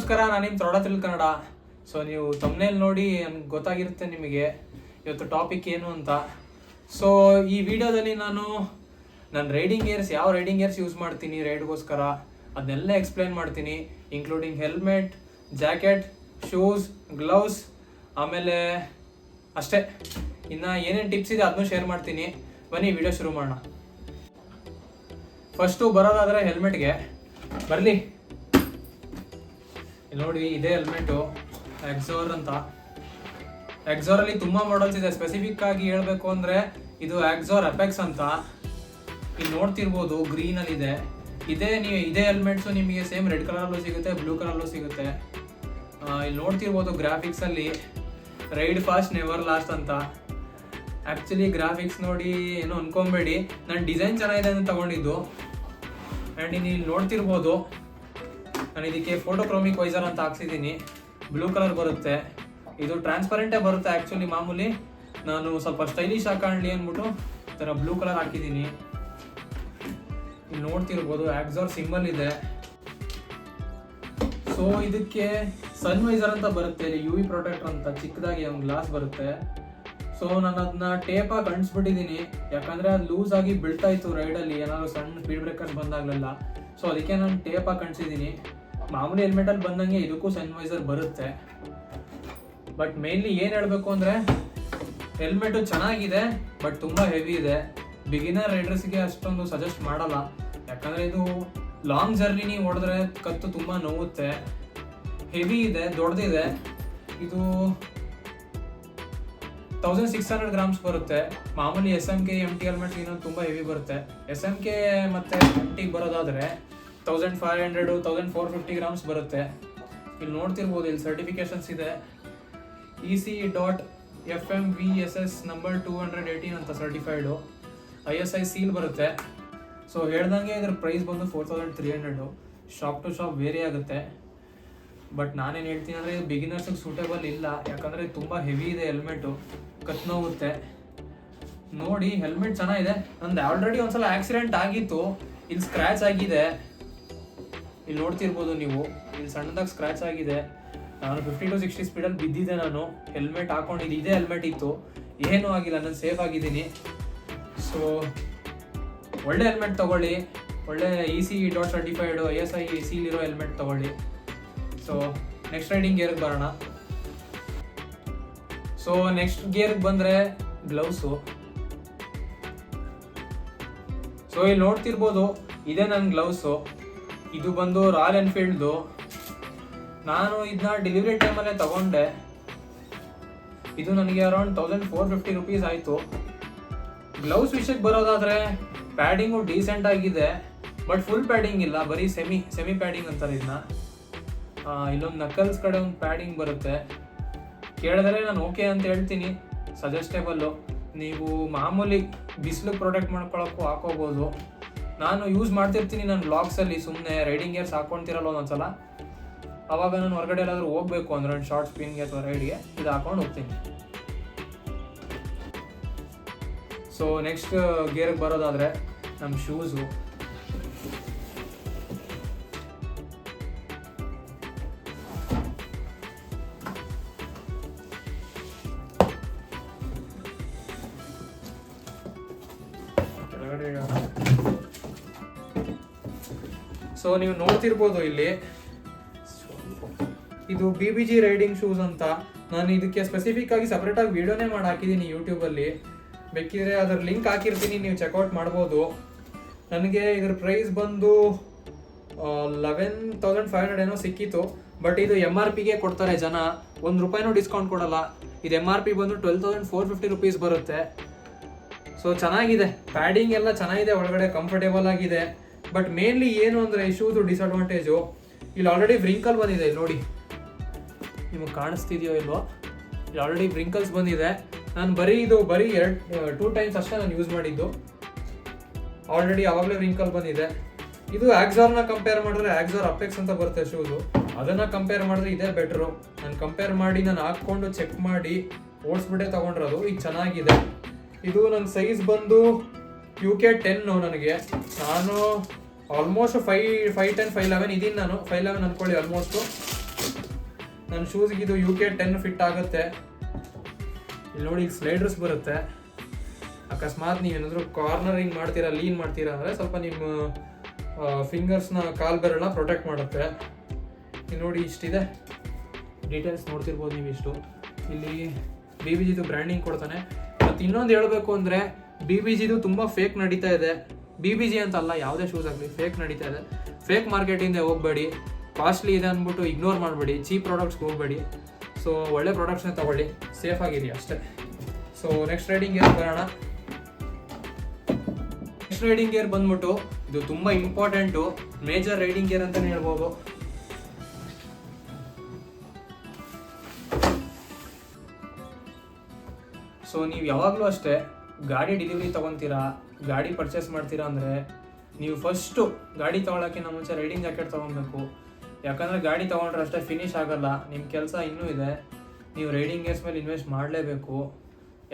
ನಮಸ್ಕಾರ, ನಾನು ನಿಮ್ಮ ಥ್ರೋಡಾತಿಲ್ ಕನ್ನಡ. ಸೊ ನೀವು ತಮ್ನೇಲ್ ನೋಡಿ ನನಗೆ ಗೊತ್ತಾಗಿರುತ್ತೆ ನಿಮಗೆ ಇವತ್ತು ಟಾಪಿಕ್ ಏನು ಅಂತ. ಸೊ ಈ ವಿಡಿಯೋದಲ್ಲಿ ನಾನು ನನ್ನ ರೈಡಿಂಗ್ ಗೇರ್ಸ್, ಯಾವ ರೈಡಿಂಗ್ ಗೇರ್ಸ್ ಯೂಸ್ ಮಾಡ್ತೀನಿ ರೈಡ್ಗೋಸ್ಕರ ಅದನ್ನೆಲ್ಲ ಎಕ್ಸ್ಪ್ಲೈನ್ ಮಾಡ್ತೀನಿ, including helmet, jacket, shoes, gloves, ಆಮೇಲೆ ಅಷ್ಟೇ. ಇನ್ನು ಏನೇನು ಟಿಪ್ಸ್ ಇದೆ ಅದನ್ನೂ ಶೇರ್ ಮಾಡ್ತೀನಿ. ಬನ್ನಿ ವಿಡಿಯೋ ಶುರು ಮಾಡೋಣ. ಫಸ್ಟು ಬರೋದಾದರೆ ಹೆಲ್ಮೆಟ್ಗೆ ಬರಲಿ. ನೋಡಿ, ಇದೇ ಹೆಲ್ಮೆಟು ಎಕ್ಸೋರ್ ಅಂತ. ಎಕ್ಸೋರಲ್ಲಿ ತುಂಬ ಮಾಡಲ್ಸ್ ಇದೆ. ಸ್ಪೆಸಿಫಿಕ್ ಆಗಿ ಹೇಳಬೇಕು ಅಂದರೆ ಇದು ಎಕ್ಸೋರ್ ಅಪೆಕ್ಸ್ ಅಂತ. ಇಲ್ಲಿ ನೋಡ್ತಿರ್ಬೋದು ಗ್ರೀನಲ್ಲಿ ಇದೆ. ಇದೇ ಹೆಲ್ಮೆಟ್ಸು ನಿಮಗೆ ಸೇಮ್ ರೆಡ್ ಕಲರಲ್ಲೂ ಸಿಗುತ್ತೆ, ಬ್ಲೂ ಕಲರಲ್ಲೂ ಸಿಗುತ್ತೆ. ಇಲ್ಲಿ ನೋಡ್ತಿರ್ಬೋದು ಗ್ರಾಫಿಕ್ಸಲ್ಲಿ ರೈಡ್ ಫಾಸ್ಟ್ ನೆವರ್ ಲಾಸ್ಟ್ ಅಂತ. ಆ್ಯಕ್ಚುಲಿ ಗ್ರಾಫಿಕ್ಸ್ ನೋಡಿ ಏನೋ ಅನ್ಕೊಬೇಡಿ, ನಾನು ಡಿಸೈನ್ ಚೆನ್ನಾಗಿದೆ ಅಂತ ತಗೊಂಡಿದ್ದು. ಆ್ಯಂಡ್ ಇಲ್ಲಿ ನೋಡ್ತಿರ್ಬೋದು ನಾನು ಇದಕ್ಕೆ ಫೋಟೋಕ್ರೋಮಿಕ್ ವೈಸರ್ ಅಂತ ಹಾಕ್ಸಿದ್ದೀನಿ. ಬ್ಲೂ ಕಲರ್ ಬರುತ್ತೆ, ಇದು ಟ್ರಾನ್ಸ್ಪರೆಂಟೇ ಬರುತ್ತೆ. ಆ್ಯಕ್ಚುಲಿ ಮಾಮೂಲಿ ನಾನು ಸ್ವಲ್ಪ ಸ್ಟೈಲಿಶ್ ಹಾಕೊಳ್ಳಿ ಅಂದ್ಬಿಟ್ಟು ಈ ಥರ ಬ್ಲೂ ಕಲರ್ ಹಾಕಿದ್ದೀನಿ. ಇಲ್ಲಿ ನೋಡ್ತಿರ್ಬೋದು ಎಕ್ಸೋರ್ ಸಿಂಬಲ್ ಇದೆ. ಸೊ ಇದಕ್ಕೆ ಸನ್ ವೈಸರ್ ಅಂತ ಬರುತ್ತೆ, ಇಲ್ಲಿ UV ಪ್ರೊಟೆಕ್ಟರ್ ಅಂತ ಚಿಕ್ಕದಾಗಿ ಒಂದು ಗ್ಲಾಸ್ ಬರುತ್ತೆ. ಸೊ ನಾನು ಅದನ್ನ ಟೇಪಾಗಿ ಅಂಟಿಸ್ಬಿಟ್ಟಿದ್ದೀನಿ, ಯಾಕಂದರೆ ಅದು ಲೂಸ್ ಆಗಿ ಬೀಳ್ತಾ ಇತ್ತು ರೈಡಲ್ಲಿ, ಏನಾದ್ರು ಸಣ್ಣ ಸ್ಪೀಡ್ ಬ್ರೇಕರ್ಸ್ ಬಂದಾಗಲೆಲ್ಲ. ಸೊ ಅದಕ್ಕೆ ನಾನು ಟೇಪಾಗಿ ಅಂಟಿಸಿದ್ದೀನಿ. ಮಾಮೂಲಿ ಹೆಲ್ಮೆಟಲ್ಲಿ ಬಂದಂಗೆ ಇದಕ್ಕೂ ಸನ್ ವೈಸರ್ ಬರುತ್ತೆ. ಬಟ್ ಮೇನ್ಲಿ ಏನು ಹೇಳಬೇಕು ಅಂದರೆ ಹೆಲ್ಮೆಟು ಚೆನ್ನಾಗಿದೆ, ಬಟ್ ತುಂಬ ಹೆವಿ ಇದೆ. ಬಿಗಿನರ್ ರೈಡರ್ಸ್ಗೆ ಅಷ್ಟೊಂದು ಸಜೆಸ್ಟ್ ಮಾಡಲ್ಲ, ಯಾಕಂದರೆ ಇದು ಲಾಂಗ್ ಜರ್ನಿ ನೀವು ಹೊಡೆದ್ರೆ ಕತ್ತು ತುಂಬ ನೋವುತ್ತೆ. ಹೆವಿ ಇದೆ, ದೊಡ್ಡದಿದೆ. ಇದು 1600 ಗ್ರಾಮ್ಸ್ ಬರುತ್ತೆ. ಮಾಮೂಲಿ SMK MT ಹೆಲ್ಮೆಟ್ಸ್ ಇನ್ನೊಂದು ತುಂಬ ಹೆವಿ ಬರುತ್ತೆ. SMK ಮತ್ತು MT ಬರೋದಾದರೆ 1500 1450 ಗ್ರಾಮ್ಸ್ ಬರುತ್ತೆ. ಇಲ್ಲಿ ನೋಡ್ತಿರ್ಬೋದು, ಇಲ್ಲಿ ಸರ್ಟಿಫಿಕೇಶನ್ಸ್ ಇದೆ. EC.FMVSS ನಂಬರ್ 218 ಅಂತ ಸರ್ಟಿಫೈಡು. ISI ಸೀಲ್ ಬರುತ್ತೆ. ಸೊ ಹೇಳ್ದಂಗೆ ಇದ್ರ ಪ್ರೈಸ್ ಬಂದು 4300. ಶಾಪ್ ಟು ಶಾಪ್ ವೇರಿ ಆಗುತ್ತೆ. ಬಟ್ ನಾನೇನು ಹೇಳ್ತೀನಿ ಅಂದರೆ ಇದು ಬಿಗಿನರ್ಸಿಗೆ ಸೂಟೇಬಲ್ ಇಲ್ಲ, ಯಾಕಂದರೆ ತುಂಬ ಹೆವಿ ಇದೆ ಹೆಲ್ಮೆಟು, ಕತ್ತು ನೋವುತ್ತೆ. ನೋಡಿ ಹೆಲ್ಮೆಟ್ ಚೆನ್ನಾಗಿದೆ. ನಂದು ಆಲ್ರೆಡಿ ಒಂದ್ಸಲ ಆಕ್ಸಿಡೆಂಟ್ ಆಗಿತ್ತು, ಇಲ್ಲಿ ಸ್ಕ್ರ್ಯಾಚ್ ಆಗಿದೆ. ಇಲ್ಲಿ ನೋಡ್ತಿರ್ಬೋದು ನೀವು, ಇಲ್ಲಿ ಸಣ್ಣದಾಗಿ ಸ್ಕ್ರ್ಯಾಚ್ ಆಗಿದೆ. ನಾನು 50 to 60 ಸ್ಪೀಡಲ್ಲಿ ಬಿದ್ದಿದ್ದೆ. ನಾನು ಹೆಲ್ಮೆಟ್ ಹಾಕೊಂಡಿದ್ದು ಇದೇ ಹೆಲ್ಮೆಟ್ ಇತ್ತು, ಏನೂ ಆಗಿಲ್ಲ, ನಾನು ಸೇಫ್ ಆಗಿದ್ದೀನಿ. ಸೊ ಒಳ್ಳೆ ಹೆಲ್ಮೆಟ್ ತೊಗೊಳ್ಳಿ, ಒಳ್ಳೆ EC.certified ISI ಸೀಲಿರೋ ಹೆಲ್ಮೆಟ್ ತೊಗೊಳ್ಳಿ. ಸೊ ನೆಕ್ಸ್ಟ್ ರೈಡಿಂಗ್ ಗೇರ್ಗೆ ಬರೋಣ. ಸೊ ನೆಕ್ಸ್ಟ್ ಗೇರ್ಗೆ ಬಂದರೆ ಗ್ಲೌಸು. ಸೊ ಇಲ್ಲಿ ನೋಡ್ತಿರ್ಬೋದು, ಇದೇ ನನ್ನ ಗ್ಲೌಸು. ಇದು ಬಂದು ರಾಯಲ್ ಎನ್ಫೀಲ್ಡ್ದು. ನಾನು ಇದನ್ನ ಡೆಲಿವರಿ ಟೈಮಲ್ಲೇ ತಗೊಂಡೆ. ಇದು ನನಗೆ ಅರೌಂಡ್ 1450 ರುಪೀಸ್ ಆಯಿತು. ಗ್ಲೌಸ್ ವಿಷಯಕ್ಕೆ ಬರೋದಾದರೆ ಪ್ಯಾಡಿಂಗು ಡೀಸೆಂಟ್ ಆಗಿದೆ, ಬಟ್ ಫುಲ್ ಪ್ಯಾಡಿಂಗ್ ಇಲ್ಲ, ಬರೀ ಸೆಮಿ ಪ್ಯಾಡಿಂಗ್ ಅಂತಾರೆ ಇದನ್ನ. ಇಲ್ಲೊಂದು ನಕಲ್ಸ್ ಕಡೆ ಒಂದು ಪ್ಯಾಡಿಂಗ್ ಬರುತ್ತೆ. ಕೇಳಿದ್ರೆ ನಾನು ಓಕೆ ಅಂತ ಹೇಳ್ತೀನಿ, ಸಜೆಸ್ಟೇಬಲ್ಲು. ನೀವು ಮಾಮೂಲಿ ಬಿಸಿಲಿಗೆ ಪ್ರೊಟೆಕ್ಟ್ ಮಾಡ್ಕೊಳ್ಳೋಕ್ಕೂ ಹಾಕೋಬೋದು. ನಾನು ಯೂಸ್ ಮಾಡ್ತಿರ್ತೀನಿ ನನ್ನ ಬ್ಲಾಗ್ಸಲ್ಲಿ, ಸುಮ್ಮನೆ ರೈಡಿಂಗ್ ಗೇರ್ಸ್ ಹಾಕ್ಕೊಳ್ತಿರಲ್ಲ ಒಂದೊಂದ್ಸಲ. ಆವಾಗ ನಾನು ಹೊರಗಡೆ ಎಲ್ಲಾದರೂ ಹೋಗಬೇಕು ಅಂದರೆ ಒಂದು ಶಾರ್ಟ್ ಸ್ಪಿನ್ಗೆ ಅಥವಾ ರೈಡ್ಗೆ ಇದು ಹಾಕೊಂಡು ಹೋಗ್ತೀನಿ. ಸೊ ನೆಕ್ಸ್ಟ್ ಗೇರ್ಗೆ ಬರೋದಾದರೆ ನಮ್ಮ ಶೂಸು. ಸೊ ನೀವು ನೋಡ್ತಿರ್ಬೋದು ಇಲ್ಲಿ, ಇದು BBG ರೈಡಿಂಗ್ ಶೂಸ್ ಅಂತ. ನಾನು ಇದಕ್ಕೆ ಸ್ಪೆಸಿಫಿಕ್ ಆಗಿ ಸಪ್ರೇಟಾಗಿ ವಿಡಿಯೋನೇ ಮಾಡಿ ಹಾಕಿದ್ದೀನಿ ಯೂಟ್ಯೂಬಲ್ಲಿ. ಬೇಕಿದ್ರೆ ಅದರ ಲಿಂಕ್ ಹಾಕಿರ್ತೀನಿ, ನೀವು ಚೆಕ್ಔಟ್ ಮಾಡ್ಬೋದು. ನನಗೆ ಇದ್ರ ಪ್ರೈಸ್ ಬಂದು 11,500 ಏನೋ ಸಿಕ್ಕಿತ್ತು. ಬಟ್ ಇದು MRPಗೆ ಕೊಡ್ತಾರೆ ಜನ, ₹1 ಡಿಸ್ಕೌಂಟ್ ಕೊಡಲ್ಲ. ಇದು MRP ಬಂದು 12,450 ರುಪೀಸ್ ಬರುತ್ತೆ. ಸೊ ಚೆನ್ನಾಗಿದೆ, ಪ್ಯಾಡಿಂಗ್ ಎಲ್ಲ ಚೆನ್ನಾಗಿದೆ, ಒಳಗಡೆ ಕಂಫರ್ಟೇಬಲ್ ಆಗಿದೆ. ಬಟ್ ಮೇನ್ಲಿ ಏನು ಅಂದರೆ ಶೂಸು ಡಿಸಡ್ವಾಂಟೇಜು, ಇಲ್ಲಿ ಆಲ್ರೆಡಿ ವ್ರಿಂಕಲ್ ಬಂದಿದೆ. ನೋಡಿ ನಿಮಗೆ ಕಾಣಿಸ್ತಿದೆಯೋ ಇಲ್ವೋ, ಇಲ್ಲಿ ಆಲ್ರೆಡಿ ವ್ರಿಂಕಲ್ಸ್ ಬಂದಿದೆ. ನಾನು ಬರೀ 2 ಟೈಮ್ಸ್ ಅಷ್ಟೇ ನಾನು ಯೂಸ್ ಮಾಡಿದ್ದು, ಆಲ್ರೆಡಿ ಆವಾಗಲೇ ವ್ರಿಂಕಲ್ ಬಂದಿದೆ. ಇದು ಎಕ್ಸಾರ್ನ ಕಂಪೇರ್ ಮಾಡಿದ್ರೆ ಎಕ್ಸಾರ್ ಅಪೆಕ್ಸ್ ಅಂತ ಬರುತ್ತೆ ಶೂಸು, ಅದನ್ನು ಕಂಪೇರ್ ಮಾಡಿದ್ರೆ ಇದೇ ಬೆಟ್ರು. ನಾನು ಕಂಪೇರ್ ಮಾಡಿ ನಾನು ಹಾಕ್ಕೊಂಡು ಚೆಕ್ ಮಾಡಿ ಓಡಿಸ್ಬಿಟ್ಟೆ ತೊಗೊಂಡಿರೋದು. ಈಗ ಚೆನ್ನಾಗಿದೆ. ಇದು ನನ್ನ ಸೈಜ್ ಬಂದು UK 10 ನನಗೆ. ನಾನು ಆಲ್ಮೋಸ್ಟ್ 5'10", 5'11" ಇದೀನಿ ನಾನು. 5'11" ಅಂದ್ಕೊಳ್ಳಿ ಆಲ್ಮೋಸ್ಟು. ನನ್ನ ಶೂಸ್ಗೆ ಇದು UK 10 ಫಿಟ್ ಆಗುತ್ತೆ. ಇಲ್ಲಿ ನೋಡಿ ಸ್ಲೈಡರ್ಸ್ ಬರುತ್ತೆ. ಅಕಸ್ಮಾತ್ ನೀವೇನಾದರೂ ಕಾರ್ನರಿಂಗ್ ಮಾಡ್ತೀರಾ, ಲೀನ್ ಮಾಡ್ತೀರಾ ಅಂದರೆ ಸ್ವಲ್ಪ ನಿಮ್ಮ ಫಿಂಗರ್ಸ್ನ ಕಾಲು ಬೆರಳನ್ನ ಪ್ರೊಟೆಕ್ಟ್ ಮಾಡುತ್ತೆ. ಇಲ್ಲಿ ನೋಡಿ ಇಷ್ಟಿದೆ ಡೀಟೇಲ್ಸ್ ನೋಡ್ತಿರ್ಬೋದು ನೀವು ಇಷ್ಟು. ಇಲ್ಲಿ BBGದು ಬ್ರ್ಯಾಂಡಿಂಗ್ ಕೊಡ್ತಾನೆ. ಮತ್ತು ಇನ್ನೊಂದು ಹೇಳಬೇಕು ಅಂದರೆ BBGದು ತುಂಬ ಫೇಕ್ ನಡೀತಾ ಇದೆ. BBG ಅಂತಲ್ಲ, ಯಾವುದೇ ಶೂಸ್ ಆಗಲಿ ಫೇಕ್ ನಡೀತಾ ಇದೆ. ಫೇಕ್ ಮಾರ್ಕೆಟಿಂದ ಹೋಗಬೇಡಿ. ಕಾಸ್ಟ್ಲಿ ಇದೆ ಅಂದ್ಬಿಟ್ಟು ಇಗ್ನೋರ್ ಮಾಡಬೇಡಿ. ಚೀಪ್ ಪ್ರಾಡಕ್ಟ್ಸ್ಗೆ ಹೋಗಬೇಡಿ. ಸೊ ಒಳ್ಳೆ ಪ್ರಾಡಕ್ಟ್ಸ್ನ ತಗೊಳ್ಳಿ, ಸೇಫ್ ಆಗಿರಿ ಅಷ್ಟೇ. ಸೊ ನೆಕ್ಸ್ಟ್ ರೈಡಿಂಗ್ ಗೇರ್ ಬರೋಣ. ನೆಕ್ಸ್ಟ್ ರೈಡಿಂಗ್ ಗೇರ್ ಬಂದ್ಬಿಟ್ಟು ಇದು ತುಂಬ ಇಂಪಾರ್ಟೆಂಟು, ಮೇಜರ್ ರೈಡಿಂಗ್ ಗೇರ್ ಅಂತಲೇ ಹೇಳ್ಬೋದು. ಸೊ ನೀವು ಯಾವಾಗಲೂ ಅಷ್ಟೇ ಗಾಡಿ ಡೆಲಿವರಿ ತೊಗೊತೀರಾ, ಗಾಡಿ ಪರ್ಚೇಸ್ ಮಾಡ್ತೀರಾ ಅಂದರೆ ನೀವು ಫಸ್ಟು ಗಾಡಿ ತೊಗೊಳಕ್ಕಿಂತ ಮುಂಚೆ ರೈಡಿಂಗ್ ಜಾಕೆಟ್ ತೊಗೊಬೇಕು. ಯಾಕಂದರೆ ಗಾಡಿ ತೊಗೊಂಡ್ರೆ ಅಷ್ಟೇ ಫಿನಿಶ್ ಆಗೋಲ್ಲ, ನಿಮ್ಮ ಕೆಲಸ ಇನ್ನೂ ಇದೆ. ನೀವು ರೈಡಿಂಗ್ ಗೇರ್ಸ್ ಮೇಲೆ ಇನ್ವೆಸ್ಟ್ ಮಾಡಲೇಬೇಕು.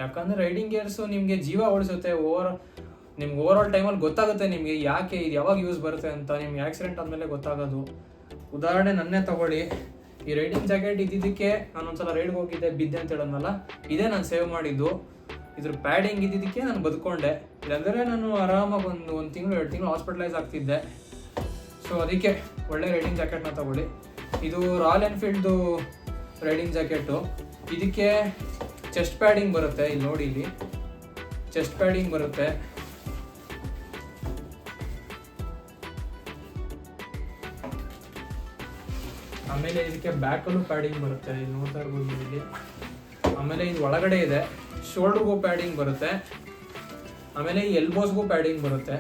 ಯಾಕಂದರೆ ರೈಡಿಂಗ್ ಗೇರ್ಸು ನಿಮಗೆ ಜೀವ ಉಳಿಸುತ್ತೆ. ನಿಮ್ಗೆ ಓವರ್ ಆಲ್ ಟೈಮಲ್ಲಿ ಗೊತ್ತಾಗುತ್ತೆ ನಿಮಗೆ ಯಾಕೆ ಇದು ಯಾವಾಗ ಯೂಸ್ ಬರುತ್ತೆ ಅಂತ. ನಿಮ್ಗೆ ಆಕ್ಸಿಡೆಂಟ್ ಆದಮೇಲೆ ಗೊತ್ತಾಗೋದು. ಉದಾಹರಣೆ ನನ್ನೇ ತಗೊಳ್ಳಿ. ಈ ರೈಡಿಂಗ್ ಜಾಕೆಟ್ ಇದ್ದಿದ್ದಕ್ಕೆ ನಾನು ಒಂದ್ಸಲ ರೈಡ್ಗೆ ಹೋಗಿದ್ದೆ, ಬಿದ್ದೆ ಅಂತ ಹೇಳೋದ್ನಲ್ಲ, ಇದೇ ನಾನು ಸೇವ್ ಮಾಡಿದ್ದು. ಇದ್ರ ಪ್ಯಾಡಿಂಗ್ ಇದ್ದಿದ್ದಕ್ಕೆ ನಾನು ಬದುಕೊಂಡೆ. ಇಲ್ಲಾಂದರೆ ನಾನು ಆರಾಮಾಗಿ ಒಂದು ತಿಂಗಳು 2 ತಿಂಗಳು ಹಾಸ್ಪಿಟಲೈಸ್ ಆಗ್ತಿದ್ದೆ. ಸೊ ಅದಕ್ಕೆ ಒಳ್ಳೆ ರೈಡಿಂಗ್ ಜಾಕೆಟ್ನ ತಗೊಳ್ಳಿ. ಇದು ರಾಯಲ್ ಎನ್ಫೀಲ್ಡ್ದು ರೈಡಿಂಗ್ ಜಾಕೆಟು. ಇದಕ್ಕೆ ಚೆಸ್ಟ್ ಪ್ಯಾಡಿಂಗ್ ಬರುತ್ತೆ. ಇಲ್ಲಿ ನೋಡಿ, ಇಲ್ಲಿ ಚೆಸ್ಟ್ ಪ್ಯಾಡಿಂಗ್ ಬರುತ್ತೆ. ಆಮೇಲೆ ಇದಕ್ಕೆ ಬ್ಯಾಕಲ್ಲೂ ಪ್ಯಾಡಿಂಗ್ ಬರುತ್ತೆ, ಇಲ್ಲಿ ನೋಡ್ತಾ ಇರ್ಬೋದು ಇಲ್ಲಿ. ಆಮೇಲೆ ಇದು ಒಳಗಡೆ ಇದೆ, ಶೋಲ್ಡ್ರಿಗೂ ಪ್ಯಾಡಿಂಗ್ ಬರುತ್ತೆ. ಆಮೇಲೆ ಈ ಎಲ್ಬೋಸ್ಗೂ ಪ್ಯಾಡಿಂಗ್ ಬರುತ್ತೆ.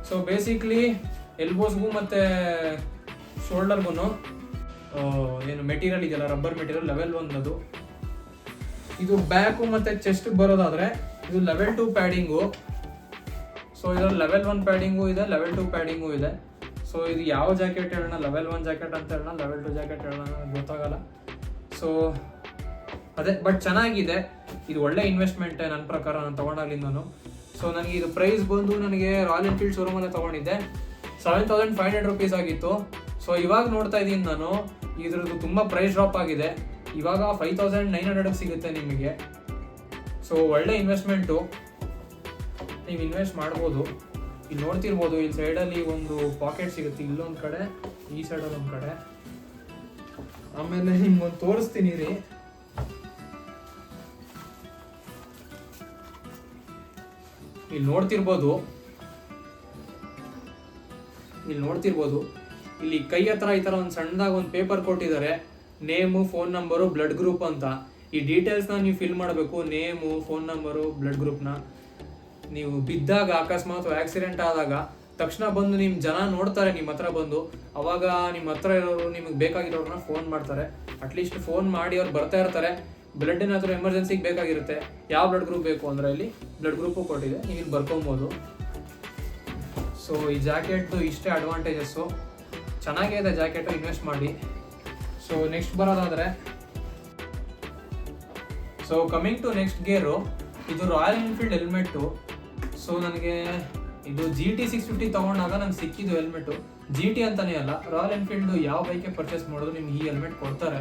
ಸೊ ಬೇಸಿಕ್ಲಿ ಎಲ್ಬೋಸ್ಗೂ ಮತ್ತು ಶೋಲ್ಡರ್ಗೂ ಏನು ಮೆಟೀರಿಯಲ್ ಇದೆಯಲ್ಲ, ರಬ್ಬರ್ ಮೆಟೀರಿಯಲ್ ಲೆವೆಲ್ 1 ಅದು. ಇದು ಬ್ಯಾಕು ಮತ್ತು ಚೆಸ್ಟ್ ಬರೋದಾದರೆ ಇದು ಲೆವೆಲ್ 2 ಪ್ಯಾಡಿಂಗು. ಸೊ ಇದರಲ್ಲಿ ಲೆವೆಲ್ 1 ಪ್ಯಾಡಿಂಗು ಇದೆ, ಲೆವೆಲ್ 2 ಪ್ಯಾಡಿಂಗು ಇದೆ. ಸೊ ಇದು ಯಾವ ಜಾಕೆಟ್ ಹೇಳೋಣ, ಲೆವೆಲ್ 1 ಜಾಕೆಟ್ ಅಂತ ಹೇಳೋಣ, ಲೆವೆಲ್ 2 ಜಾಕೆಟ್ ಹೇಳೋಣ ಗೊತ್ತಾಗಲ್ಲ. ಸೊ ಅದೇ, ಬಟ್ ಚೆನ್ನಾಗಿದೆ. ಇದು ಒಳ್ಳೆ ಇನ್ವೆಸ್ಟ್ಮೆಂಟೇ ನನ್ನ ಪ್ರಕಾರ, ನಾನು ತೊಗೊಂಡಾಗ್ಲಿಂದನು. ಸೊ ನನಗೆ ಇದು ಪ್ರೈಸ್ ಬಂದು ನನಗೆ ರಾಯಲ್ ಎನ್ಫೀಲ್ಡ್ ಶೋರೂಮಲ್ಲೇ ತೊಗೊಂಡಿದ್ದೆ 7500 ರುಪೀಸ್ ಆಗಿತ್ತು. ಸೊ ಇವಾಗ ನೋಡ್ತಾ ಇದ್ದೀನಿ ನಾನು, ಇದ್ರದ್ದು ತುಂಬ ಪ್ರೈಸ್ ಡ್ರಾಪ್ ಆಗಿದೆ. ಇವಾಗ 5900 ಸಿಗುತ್ತೆ ನಿಮಗೆ. ಸೊ ಒಳ್ಳೆ ಇನ್ವೆಸ್ಟ್ಮೆಂಟು, ನೀವು ಇನ್ವೆಸ್ಟ್ ಮಾಡ್ಬೋದು. ಇಲ್ಲಿ ನೋಡ್ತಿರ್ಬೋದು, ಇಲ್ಲಿ ಸೈಡಲ್ಲಿ ಒಂದು ಪಾಕೆಟ್ ಸಿಗುತ್ತೆ, ಇಲ್ಲೊಂದು ಕಡೆ, ಈ ಸೈಡಲ್ಲಿ ಒಂದು ಕಡೆ. ಆಮೇಲೆ ನಿಮ್ಗೊಂದು ತೋರಿಸ್ತೀನಿ ರೀ. ಇಲ್ಲಿ ನೋಡ್ತಿರ್ಬೋದು, ಇಲ್ಲಿ ಕೈ ಹತ್ರ ಈ ಥರ ಒಂದು ಸಣ್ಣದಾಗಿ ಒಂದು ಪೇಪರ್ ಕೊಟ್ಟಿದ್ದಾರೆ, name, phone number, blood group ಅಂತ. ಈ ಡೀಟೇಲ್ಸ್ನ ನೀವು ಫಿಲ್ ಮಾಡಬೇಕು. ನೇಮು, ಫೋನ್ ನಂಬರು, ಬ್ಲಡ್ ಗ್ರೂಪ್ನ. ನೀವು ಬಿದ್ದಾಗ, ಅಕಸ್ಮಾತ್ ಆಕ್ಸಿಡೆಂಟ್ ಆದಾಗ ತಕ್ಷಣ ಬಂದು ನಿಮ್ಮ ಜನ ನೋಡ್ತಾರೆ ನಿಮ್ಮ ಹತ್ರ ಬಂದು. ಅವಾಗ ನಿಮ್ಮ ಹತ್ರ ಇರೋರು ನಿಮಗೆ ಬೇಕಾಗಿರೋರನ್ನ ಫೋನ್ ಮಾಡ್ತಾರೆ. ಅಟ್ಲೀಸ್ಟ್ ಫೋನ್ ಮಾಡಿ ಅವ್ರು ಬರ್ತಾ ಇರ್ತಾರೆ. ಬ್ಲಡ್ ಏನಾದರೂ ಎಮರ್ಜೆನ್ಸಿಗೆ ಬೇಕಾಗಿರುತ್ತೆ, ಯಾವ ಬ್ಲಡ್ ಗ್ರೂಪ್ ಬೇಕು ಅಂದರೆ ಇಲ್ಲಿ ಬ್ಲಡ್ ಗ್ರೂಪು ಕೊಟ್ಟಿದೆ, ನೀವು ಇಲ್ಲಿ ಬರ್ಕೊಬೋದು. ಸೊ ಈ ಜಾಕೆಟ್ದು ಇಷ್ಟೇ ಅಡ್ವಾಂಟೇಜಸ್ಸು. ಚೆನ್ನಾಗೇ ಇದೆ ಜಾಕೆಟು, ಇನ್ವೆಸ್ಟ್ ಮಾಡಿ. ಸೊ ನೆಕ್ಸ್ಟ್ ಬರೋದಾದರೆ, ಸೊ ಕಮಿಂಗ್ ಟು ನೆಕ್ಸ್ಟ್ ಗೇರು, ಇದು ರಾಯಲ್ ಎನ್ಫೀಲ್ಡ್ ಹೆಲ್ಮೆಟ್ಟು. ಸೊ ನನಗೆ ಇದು GT 650 ತೊಗೊಂಡಾಗ ನನಗೆ ಸಿಕ್ಕಿದ್ದು ಹೆಲ್ಮೆಟ್ಟು. GT ಅಂತಲೇ ಅಲ್ಲ, ರಾಯಲ್ ಎನ್ಫೀಲ್ಡು ಯಾವ ಬೈಕೆ ಪರ್ಚೇಸ್ ಮಾಡೋದು ನಿಮ್ಗೆ ಈ ಹೆಲ್ಮೆಟ್ ಕೊಡ್ತಾರೆ.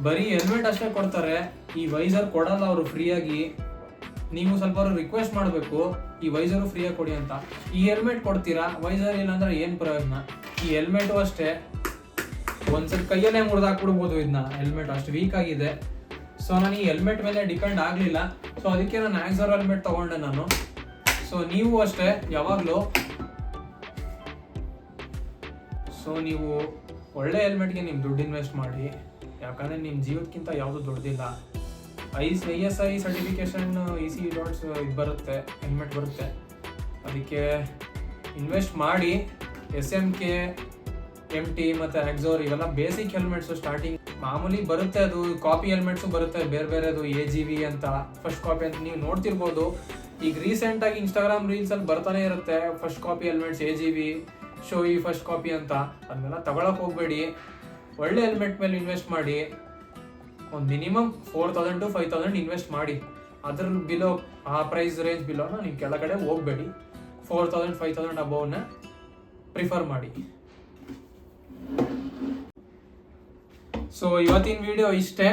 ಬರೀ ಹೆಲ್ಮೆಟ್ ಅಷ್ಟೇ ಕೊಡ್ತಾರೆ, ಈ ವೈಸರ್ ಕೊಡಲ್ಲ ಅವರು ಫ್ರೀಯಾಗಿ. ನೀವು ಸ್ವಲ್ಪ ಅವ್ರಿಗೆ ರಿಕ್ವೆಸ್ಟ್ ಮಾಡಬೇಕು, ಈ ವೈಸರು ಫ್ರೀಯಾಗಿ ಕೊಡಿ ಅಂತ. ಈ ಹೆಲ್ಮೆಟ್ ಕೊಡ್ತೀರಾ, ವೈಸರ್ ಇಲ್ಲಾಂದ್ರೆ ಏನು ಪ್ರಯೋಜನ? ಈ ಹೆಲ್ಮೆಟು ಅಷ್ಟೇ, ಒಂದ್ಸಲ ಕೈಯಲ್ಲೇ ಮುರಿದಾಕ್ಬಿಡ್ಬೋದು ಇದನ್ನ. ಹೆಲ್ಮೆಟ್ ಅಷ್ಟು ವೀಕ್ ಆಗಿದೆ. ಸೊ ನಾನು ಈ ಹೆಲ್ಮೆಟ್ ಮೇಲೆ ಡಿಪೆಂಡ್ ಆಗಲಿಲ್ಲ. ಸೊ ಅದಕ್ಕೆ ನಾನು ಆಕ್ಸರ್ ಹೆಲ್ಮೆಟ್ ತೊಗೊಂಡೆ ನಾನು. ಸೊ ನೀವು ಅಷ್ಟೇ ಯಾವಾಗಲೂ ನೀವು ಒಳ್ಳೆ ಹೆಲ್ಮೆಟ್ಗೆ ನೀವು ದುಡ್ಡು ಇನ್ವೆಸ್ಟ್ ಮಾಡಿ. ಯಾಕಂದರೆ ನಿಮ್ಮ ಜೀವಕ್ಕಿಂತ ಯಾವುದು ದೊಡ್ಡದಿಲ್ಲ. ISI ಸರ್ಟಿಫಿಕೇಷನ್ EC ಡಾಟ್ಸ್ ಇದು ಬರುತ್ತೆ, ಹೆಲ್ಮೆಟ್ ಬರುತ್ತೆ. ಅದಕ್ಕೆ ಇನ್ವೆಸ್ಟ್ ಮಾಡಿ. SMK, MT ಮತ್ತು ಆಕ್ಸೋರ್ ಇವೆಲ್ಲ ಬೇಸಿಕ್ ಹೆಲ್ಮೆಟ್ಸು. ಸ್ಟಾರ್ಟಿಂಗ್ ಮಾಮೂಲಿ ಬರುತ್ತೆ, ಅದು ಕಾಪಿ ಹೆಲ್ಮೆಟ್ಸು ಬರುತ್ತೆ ಬೇರೆ ಬೇರೆದು, AGV ಅಂತ, ಫಸ್ಟ್ ಕಾಪಿ ಅಂತ ನೀವು ನೋಡ್ತಿರ್ಬೋದು. ಈಗ ರೀಸೆಂಟಾಗಿ ಇನ್ಸ್ಟಾಗ್ರಾಮ್ ರೀಲ್ಸಲ್ಲಿ ಬರ್ತಾನೆ ಇರುತ್ತೆ, first copy helmets, AGV, Shoei first copy ಅಂತ. ಅದನ್ನೆಲ್ಲ ತಗೊಳಕ್ಕೆ ಹೋಗಬೇಡಿ. ಒಳ್ಳೆ ಹೆಲ್ಮೆಟ್ ಮೇಲೆ ಇನ್ವೆಸ್ಟ್ ಮಾಡಿ. ಒಂದು ಮಿನಿಮಮ್ 4000 to 5000 ಇನ್ವೆಸ್ಟ್ ಮಾಡಿ. ಅದ್ರ ಬಿಲೋ, ಆ ಪ್ರೈಸ್ ರೇಂಜ್ ಬಿಲೋನ ನೀವು ಕೆಳಗಡೆ ಹೋಗಬೇಡಿ. 4000 5000 ಅಬೌವ್ನ ಪ್ರಿಫರ್ ಮಾಡಿ. ಸೊ ಇವತ್ತಿನ ವಿಡಿಯೋ ಇಷ್ಟೇ.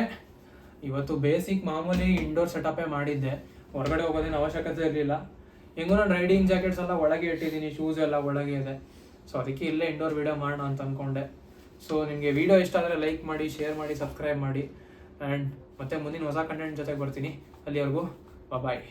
ಇವತ್ತು ಬೇಸಿಕ್ ಮಾಮೂಲಿ ಇಂಡೋರ್ ಸೆಟಪೇ ಮಾಡಿದ್ದೆ, ಹೊರಗಡೆ ಹೋಗೋದೇನು ಅವಶ್ಯಕತೆ ಇರಲಿಲ್ಲ. ಹೆಂಗೂ ನಾನು ರೈಡಿಂಗ್ ಜಾಕೆಟ್ಸ್ ಎಲ್ಲ ಒಳಗೆ ಇಟ್ಟಿದ್ದೀನಿ, ಶೂಸ್ ಎಲ್ಲ ಒಳಗೆ ಇದೆ. ಸೊ ಅದಕ್ಕೆ ಇಲ್ಲೇ ಇಂಡೋರ್ ವಿಡಿಯೋ ಮಾಡೋಣ ಅಂತ ಅಂದ್ಕೊಂಡೆ. ಸೊ ನಿಮಗೆ ವಿಡಿಯೋ ಇಷ್ಟ ಆದರೆ ಲೈಕ್ ಮಾಡಿ, ಶೇರ್ ಮಾಡಿ, ಸಬ್ಸ್ಕ್ರೈಬ್ ಮಾಡಿ. ಆ್ಯಂಡ್ ಮತ್ತೆ ಮುಂದಿನ ಹೊಸ ಕಂಟೆಂಟ್ ಜೊತೆಗೆ ಬರ್ತೀನಿ. ಅಲ್ಲಿವರೆಗೂ ಬಾಯ್.